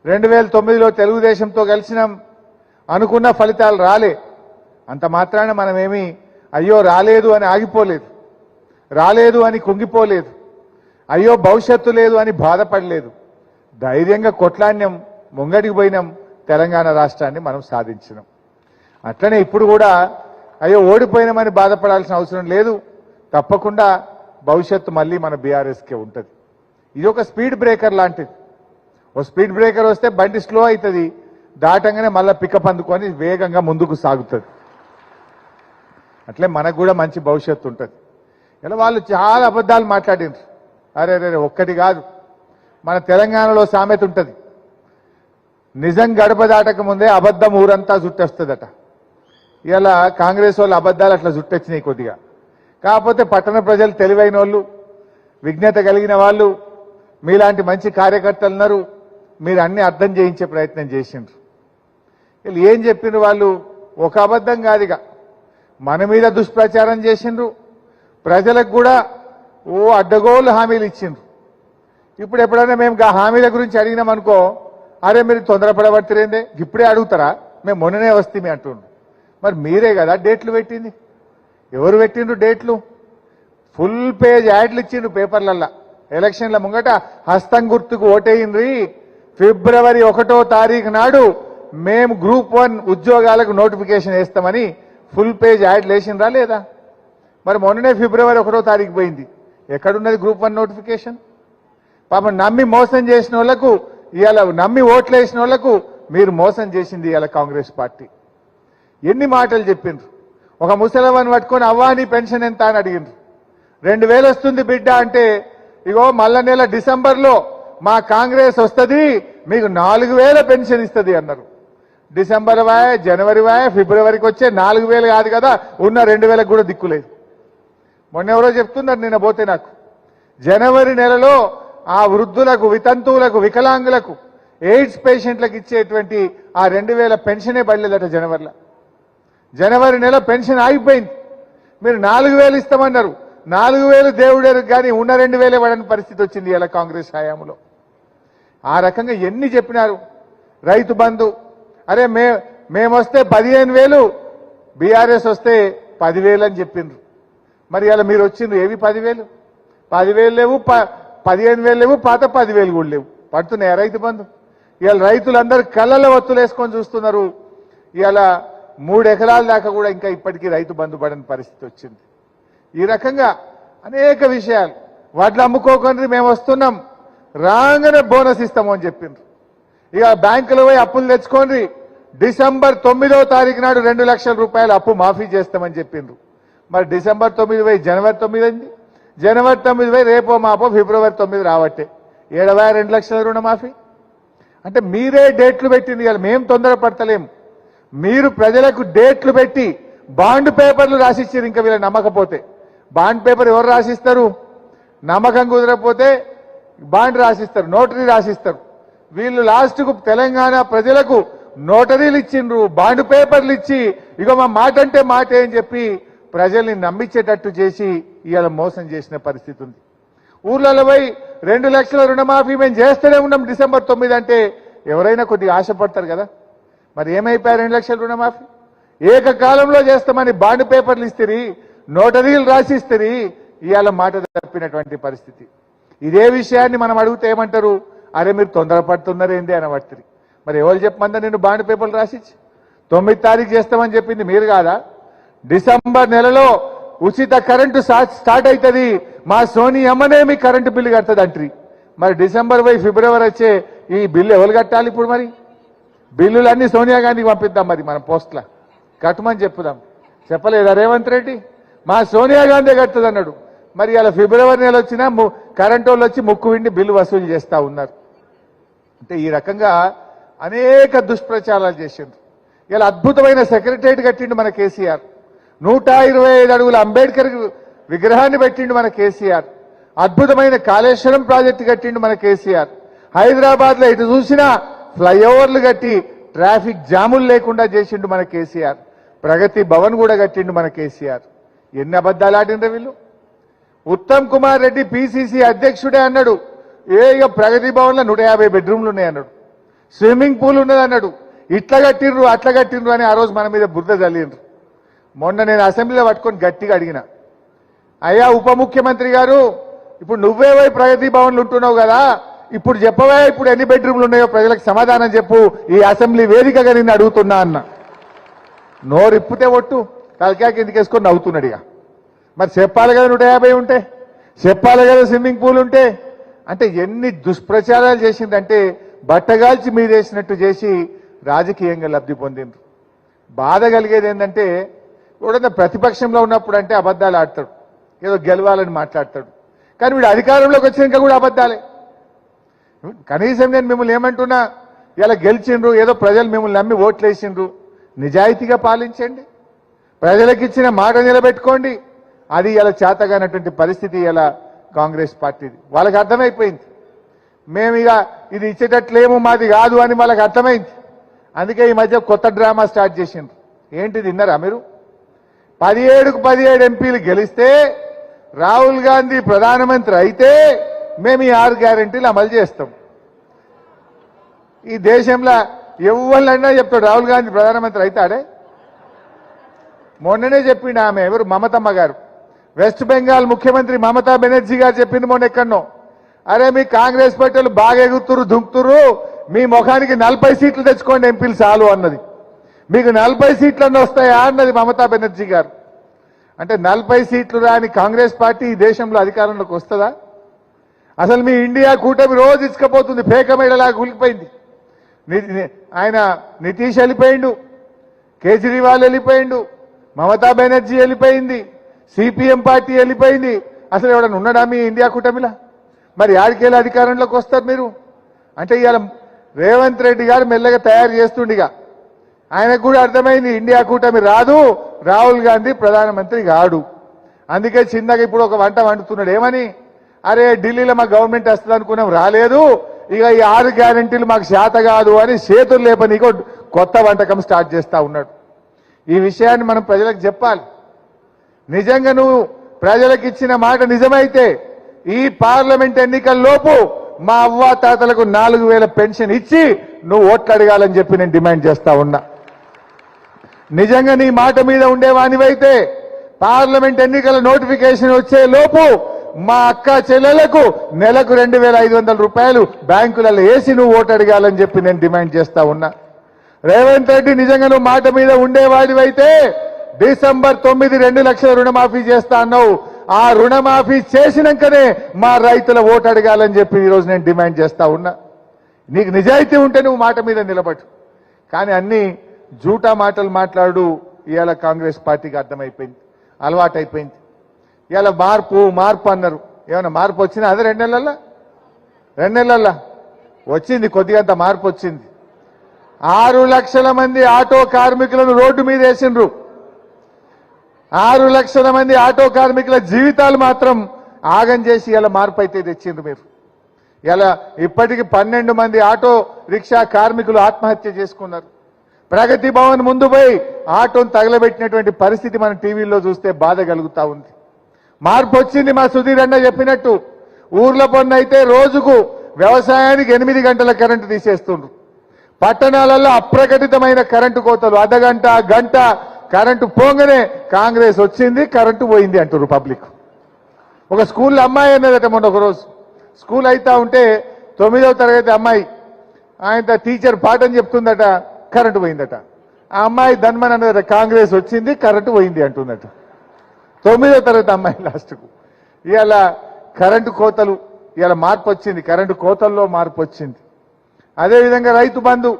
2009లో తెలుగుదేశంతో కలిసినాం, అనుకున్న ఫలితాలు రాలే. అంత మాత్రాన మనమేమి అయ్యో రాలేదు అని ఆగిపోలేదు, రాలేదు అని కుంగిపోలేదు, అయ్యో భవిష్యత్తు లేదు అని బాధపడలేదు. ధైర్యంగా కొట్లాడినాం, ముంగడికి పోయినాం, తెలంగాణ రాష్ట్రాన్ని మనం సాధించినాం. అట్లనే ఇప్పుడు కూడా అయ్యో ఓడిపోయినామని బాధపడాల్సిన అవసరం లేదు. తప్పకుండా భవిష్యత్తు మళ్ళీ మన బీఆర్ఎస్కే ఉంటుంది. ఇది ఒక స్పీడ్ బ్రేకర్ లాంటిది. ఓ స్పీడ్ బ్రేకర్ వస్తే బండి స్లో అవుతుంది, దాటంగానే మళ్ళీ పికప్ అందుకొని వేగంగా ముందుకు సాగుతుంది. అట్లే మనకు కూడా మంచి భవిష్యత్తు ఉంటుంది. ఇలా వాళ్ళు చాలా అబద్ధాలు మాట్లాడినారు. అరే రే ఒక్కటి కాదు, మన తెలంగాణలో సామెత ఉంటుంది, నిజం గడప దాటక ముందే అబద్ధం ఊరంతా జుట్టొస్తుందట. ఇలా కాంగ్రెస్ వాళ్ళు అబద్ధాలు అట్లా జుట్టొచ్చినాయి కొద్దిగా. కాకపోతే పట్టణ ప్రజలు తెలివైన వాళ్ళు, విజ్ఞత కలిగిన వాళ్ళు, మీలాంటి మంచి కార్యకర్తలు ఉన్నారు, మీరు అన్ని అర్థం చేయించే ప్రయత్నం చేసిండ్రు. వీళ్ళు ఏం చెప్పిండ్రు? వాళ్ళు ఒక అబద్ధం కాదుగా మన మీద దుష్ప్రచారం చేసిండ్రు, ప్రజలకు కూడా ఓ అడ్డగోలు హామీలు ఇచ్చిండ్రు. ఇప్పుడు ఎప్పుడైనా మేము హామీల గురించి అడిగినామనుకో, అరే మీరు తొందరపడబడుతురేందే, ఇప్పుడే అడుగుతారా, మేము మొన్ననే వస్తే అంటుండ్రు. మరి మీరే కదా డేట్లు పెట్టింది. ఎవరు పెట్టిండ్రు డేట్లు? ఫుల్ పేజ్ యాడ్లు ఇచ్చిండ్రు పేపర్లల్లా. ఎలక్షన్ల ముంగట హస్తం గుర్తుకు ఓటేయిండ్రి, ఫిబ్రవరి 1వ తారీఖు నాడు మేము గ్రూప్ 1 ఉద్యోగాలకు నోటిఫికేషన్ వేస్తామని ఫుల్ పేజ్ యాడ్లు వేసిండ్రా లేదా? మరి మొన్ననే ఫిబ్రవరి 1వ తారీఖు పోయింది, ఎక్కడున్నది గ్రూప్ 1 నోటిఫికేషన్? పాపం నమ్మి మోసం చేసిన వాళ్లకు, ఇవాళ నమ్మి ఓట్లు వేసిన వాళ్లకు మీరు మోసం చేసింది ఇవాళ కాంగ్రెస్ పార్టీ. ఎన్ని మాటలు చెప్పిండ్రు. ఒక ముసలమ్మని పట్టుకొని అవ్వా నీ పెన్షన్ ఎంత అని అడిగిండ్రు. 2000 వస్తుంది బిడ్డ అంటే, ఇగో మళ్ళా నెల డిసెంబర్లో మా కాంగ్రెస్ వస్తుంది, మీకు 4000 పెన్షన్ ఇస్తుంది అన్నారు. డిసెంబర్ వాయ్, జనవరి వాయ్, ఫిబ్రవరికి వచ్చే 4000 కాదు కదా, ఉన్న 2000 కూడా దిక్కులేదు. మొన్న ఎవరో చెప్తున్నారు నిన్న పోతే నాకు, జనవరి నెలలో ఆ వృద్ధులకు, వితంతువులకు, వికలాంగులకు, ఎయిడ్స్ పేషెంట్లకు ఇచ్చేటువంటి ఆ 2000 పెన్షనే పడలేదట జనవరిలో. జనవరి నెల పెన్షన్ ఆగిపోయింది. మీరు 4000 ఇస్తామన్నారు, 4000 దేవుడేరు కానీ ఉన్న 2000 పడని పరిస్థితి వచ్చింది ఇలా కాంగ్రెస్ హయాంలో. ఆ రకంగా ఎన్ని చెప్పినారు. రైతు బంధు, అరే మేము వస్తే 15,000, బీఆర్ఎస్ వస్తే 10,000 అని చెప్పిండ్రు. మరి ఇలా మీరు వచ్చిండ్రు ఏవి 10,000? 10,000 లేవు, 15,000 లేవు, పాత 10,000 కూడా లేవు. పడుతున్నాయా రైతు బంధు? ఇవాళ రైతులందరూ కళ్ళలో ఒత్తులు వేసుకొని చూస్తున్నారు. ఇవాళ 3 ఎకరాల దాకా కూడా ఇంకా ఇప్పటికీ రైతు బంధు పడని పరిస్థితి వచ్చింది. ఈ రకంగా అనేక విషయాలు. వడ్లు అమ్ముకోకుండా మేము వస్తున్నాం, రాగానే బోనస్ ఇస్తాము అని చెప్పిండ్రు. ఇక బ్యాంకులో పోయి అప్పులు తెచ్చుకోండి, డిసెంబర్ 9వ తారీఖు నాడు 2 లక్షల రూపాయలు అప్పు మాఫీ చేస్తామని చెప్పిండ్రు. మరి డిసెంబర్ 9 పోయి జనవరి 9 అయింది, జనవరి 9 పోయి రేపో మాపో ఫిబ్రవరి 9 రావట్టే, 2 లక్షల రుణమాఫీ. అంటే మీరే డేట్లు పెట్టింది. ఇవాళ మేము తొందరపడతలేము, మీరు ప్రజలకు డేట్లు పెట్టి బాండ్ పేపర్లు రాసిచ్చారు. ఇంకా వీళ్ళ నమ్మకపోతే బాండ్ పేపర్ ఎవరు రాసిస్తారు? నమ్మకం కుదరకపోతే బాండ్ రాసిస్తారు, నోటరీ రాసిస్తారు. వీళ్ళు లాస్ట్కు తెలంగాణ ప్రజలకు నోటరీలు ఇచ్చిండ్రు, బాండ్ పేపర్లు ఇచ్చి ఇక మా మాట అంటే మాటే అని చెప్పి ప్రజల్ని నమ్మించేటట్టు చేసి ఇవాళ మోసం చేసిన పరిస్థితి ఉంది. ఊర్లలో పోయి 2 లక్షల రుణమాఫీ మేము చేస్తూనే ఉన్నాం డిసెంబర్ 9 అంటే ఎవరైనా కొద్దిగా ఆశపడతారు కదా. మరి ఏమైపోయారు 2 లక్షల రుణమాఫీ? ఏకకాలంలో చేస్తామని బాండ్ పేపర్లు ఇస్తుంది, నోటరీలు రాసిస్తుంది, ఇవాళ మాట తప్పినటువంటి పరిస్థితి. ఇదే విషయాన్ని మనం అడిగితే ఏమంటారు? అరే మీరు తొందరపడుతున్నారేంది అని పడుతుంది. మరి ఎవరు చెప్పమందా నేను బాండ్ పేపర్లు రాసిచ్చి 9 తారీఖు చేస్తామని చెప్పింది మీరు కాదా? డిసెంబర్ నెలలో ఉచిత కరెంటు స్టార్ట్ అవుతుంది, మా సోనీ అమ్మనే మీ కరెంటు బిల్లు కడుతుంది అంటారు. మరి డిసెంబర్ పోయి ఫిబ్రవరి వచ్చే ఈ బిల్లు ఎవరు కట్టాలి? ఇప్పుడు మరి బిల్లులన్నీ సోనియా గాంధీకి పంపిద్దాం, మరి మనం పోస్ట్లా కట్టమని చెప్పుదాం. చెప్పలేదా రేవంత్ రెడ్డి? మా సోనియా గాంధీ కడుతుంది అన్నాడు. మరి ఇలా ఫిబ్రవరి నెల వచ్చినా కరెంటు వాళ్ళు వచ్చి ముక్కు విండి బిల్లు వసూలు చేస్తూ ఉన్నారు. అంటే ఈ రకంగా అనేక దుష్ప్రచారాలు చేసిండ్రు. ఇలా అద్భుతమైన సెక్రటరియట్ కట్టిండు మన కేసీఆర్, 125 అడుగుల అంబేద్కర్ విగ్రహాన్ని పెట్టిండు మన కేసీఆర్, అద్భుతమైన కాళేశ్వరం ప్రాజెక్టు కట్టిండు మన కేసీఆర్, హైదరాబాద్ లో ఇటు చూసినా ఫ్లైఓవర్లు కట్టి ట్రాఫిక్ జాములు లేకుండా చేసిండు మన కేసీఆర్, ప్రగతి భవన్ కూడా కట్టిండు మన కేసీఆర్. ఎన్ని అబద్ధాలు ఆడిండ్రు వీళ్ళు. ఉత్తమ్ కుమార్ రెడ్డి పిసిసి అధ్యక్షుడే అన్నాడు, ఇక ప్రగతి భవన్ లో 150 బెడ్రూమ్లు ఉన్నాయి అన్నాడు. స్విమ్మింగ్ పూల్ ఉన్నదన్నాడు. ఇట్లా కట్టిండ్రు అట్లా కట్టిండ్రు అని ఆ రోజు మన మీద బురద చల్లిండ్రు. మొన్న నేను అసెంబ్లీలో పట్టుకొని గట్టిగా అడిగిన, అయ్యా ఉప ముఖ్యమంత్రి గారు, ఇప్పుడు నువ్వే పోయి ప్రగతి భవన్లు ఉంటున్నావు కదా, ఇప్పుడు చెప్పవే ఇప్పుడు ఎన్ని బెడ్రూమ్లు ఉన్నాయో ప్రజలకు సమాధానం చెప్పు, ఈ అసెంబ్లీ వేదికగా నిన్ను అడుగుతున్నా అన్న. నోరిప్పితే ఒట్టు తలకాయకి ఎందుకేసుకొని నవ్వుతున్నాడు. ఇక మరి చెప్పాలి కదా 150 ఉంటే, చెప్పాలి కదా స్విమ్మింగ్ పూల్ ఉంటే. అంటే ఎన్ని దుష్ప్రచారాలు చేసిందంటే బట్టగాల్చి మీదేసినట్టు చేసి రాజకీయంగా లబ్ధి పొందిండ్రు. బాధ కలిగేది ఏంటంటే ఎవడన్నా ప్రతిపక్షంలో ఉన్నప్పుడు అంటే అబద్ధాలు ఆడతాడు, ఏదో గెలవాలని మాట్లాడతాడు. కానీ వీడు అధికారంలోకి వచ్చినాక కూడా అబద్ధాలే. కనీసం నేను మిమ్మల్ని ఏమంటున్నా, ఇలా గెలిచిండ్రు, ఏదో ప్రజలు మిమ్మల్ని నమ్మి ఓట్లేసిండ్రు, నిజాయితీగా పాలించండి, ప్రజలకు ఇచ్చిన మాట నిలబెట్టుకోండి. అది ఇలా చేతగానటువంటి పరిస్థితి ఇలా కాంగ్రెస్ పార్టీది. వాళ్ళకి అర్థమైపోయింది, మేము ఇక ఇది ఇచ్చేటట్లేమో మాది కాదు అని వాళ్ళకి అర్థమైంది. అందుకే ఈ మధ్య కొత్త డ్రామా స్టార్ట్ చేసిండ్రు. ఏంటి విన్నారా మీరు? 17కు 17 ఎంపీలు గెలిస్తే రాహుల్ గాంధీ ప్రధానమంత్రి అయితే మేము ఈ 6 గ్యారెంటీలు అమలు చేస్తాం. ఈ దేశంలో ఎవళ్ళన్నా చెప్తాడు రాహుల్ గాంధీ ప్రధానమంత్రి అవుతాడే. మొన్ననే చెప్పిండు ఆమె, ఎవరు, మమతమ్మ గారు, వెస్ట్ బెంగాల్ ముఖ్యమంత్రి మమతా బెనర్జీ గారు చెప్పింది మొన్న ఎక్కడనో, అరే మీ కాంగ్రెస్ పార్టీలు బాగా ఎగుతురు దుంకుతురు, మీ ముఖానికి 40 సీట్లు తెచ్చుకోండి ఎంపీలు చాలు అన్నది. మీకు 40 సీట్లన్నీ వస్తాయా అన్నది మమతా బెనర్జీ గారు. అంటే 40 సీట్లు రాని కాంగ్రెస్ పార్టీ ఈ దేశంలో అధికారంలోకి వస్తుందా? అసలు మీ ఇండియా కూటమి రోజు ఇసుకపోతుంది, పేకమేడలాగా కూలిపోయింది. ఆయన నితీష్ వెళ్ళిపోయిండు, కేజ్రీవాల్ వెళ్ళిపోయిండు, మమతా బెనర్జీ వెళ్ళిపోయింది, సిపిఎం పార్టీ వెళ్ళిపోయింది. అసలు ఎవడన్నా ఉన్నాడా మీ ఇండియా కూటమిలా? మరి ఆడికెళ్ళి అధికారంలోకి వస్తారు మీరు? అంటే ఇవాళ రేవంత్ రెడ్డి గారు మెల్లగా తయారు చేస్తుండిగా ఆయనకు కూడా అర్థమైంది ఇండియా కూటమి రాదు, రాహుల్ గాంధీ ప్రధానమంత్రి కాడు. అందుకే చిన్నగా ఇప్పుడు ఒక వంట వండుతున్నాడు. ఏమని? అరే ఢిల్లీలో మా గవర్నమెంట్ వస్తుంది అనుకున్నాం, రాలేదు, ఇక ఈ 6 గ్యారెంటీలు మాకు చేత కాదు అని చేతులు లేపనీకో కొత్త వంటకం స్టార్ట్ చేస్తా ఉన్నాడు. ఈ విషయాన్ని మనం ప్రజలకు చెప్పాలి. నిజంగా నువ్వు ప్రజలకు ఇచ్చిన మాట నిజమైతే ఈ పార్లమెంట్ ఎన్నికల్లోపు మా అవ్వా తాతలకు 4000 పెన్షన్ ఇచ్చి నువ్వు ఓట్లు అడగాలని చెప్పి నేను డిమాండ్ చేస్తా ఉన్నా. నిజంగా నీ మాట మీద ఉండేవానివైతే పార్లమెంట్ ఎన్నికల నోటిఫికేషన్ వచ్చే లోపు మా అక్క చెల్లెలకు నెలకు 2500 రూపాయలు బ్యాంకులలో వేసి నువ్వు ఓటు అడగాలని చెప్పి నేను డిమాండ్ చేస్తా ఉన్నా. రేవంత్ రెడ్డి నిజంగా నువ్వు మాట మీద ఉండేవాడివైతే డిసెంబర్ 9 2 లక్షల రుణమాఫీ చేస్తా అన్నావు. ఆ రుణమాఫీ చేసినాకనే మా రైతుల ఓటు అడగాలని చెప్పి ఈరోజు నేను డిమాండ్ చేస్తా ఉన్నా. నీకు నిజాయితీ ఉంటే నువ్వు మాట మీద నిలబడు, కానీ అన్ని జూటా మాటలు మాట్లాడు. ఇవాళ కాంగ్రెస్ పార్టీకి అర్థమైపోయింది, అలవాటైపోయింది. ఇవాళ మార్పు మార్పు అన్నారు, ఏమైనా మార్పు వచ్చినా? అదే 2 నెలల్లో వచ్చింది, కొద్దిగంత మార్పు వచ్చింది. 6 లక్షల మంది ఆటో కార్మికులను రోడ్డు మీద వేసిండ్రు. 6 లక్షల మంది ఆటో కార్మికుల జీవితాలు మాత్రం ఆగం చేసి ఇలా మార్పు అయితే తెచ్చిండ్రు మీరు. ఇలా ఇప్పటికి 12 మంది ఆటో రిక్షా కార్మికులు ఆత్మహత్య చేసుకున్నారు. ప్రగతి భవన్ ముందు పోయి ఆటోను తగలబెట్టినటువంటి పరిస్థితి మనం టీవీలో చూస్తే బాధ కలుగుతా ఉంది. మార్పు వచ్చింది. మా సుధీర్ అన్న చెప్పినట్టు ఊర్ల పన్ను అయితే రోజుకు వ్యవసాయానికి 8 గంటల కరెంటు తీసేస్తుండ్రు. పట్టణాలలో అప్రకటితమైన కరెంటు కోతలు, అర్ధగంట గంట కరెంటు పోగానే కాంగ్రెస్ వచ్చింది కరెంటు పోయింది అంటారు పబ్లిక్. ఒక స్కూల్లో అమ్మాయి అన్నదట మొన్న ఒక రోజు స్కూల్ అయితా ఉంటే 9వ తరగతి అమ్మాయి, ఆయన టీచర్ పాఠం చెప్తుందట, కరెంటు పోయిందట. ఆ అమ్మాయి ధన్మన్ అన్నదట, కాంగ్రెస్ వచ్చింది కరెంటు పోయింది అంటుందట. 9వ తరగతి అమ్మాయి లాస్ట్కు. ఇవాళ కరెంటు కోతలు, ఇవాళ మార్పు వచ్చింది, కరెంటు కోతల్లో మార్పు వచ్చింది. అదేవిధంగా రైతు బంధు